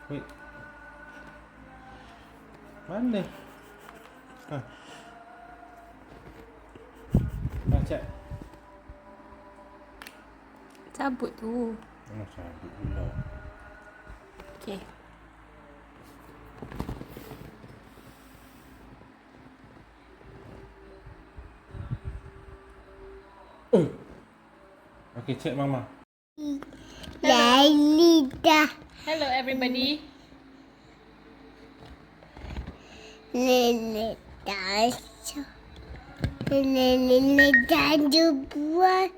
Wait. Mana? Ha. Cak. Cabut tu. Cabut pula. Okay. Okay, cek Mama. Lalita. Hello everybody. Nenek Tasha. Nenek Tanju buat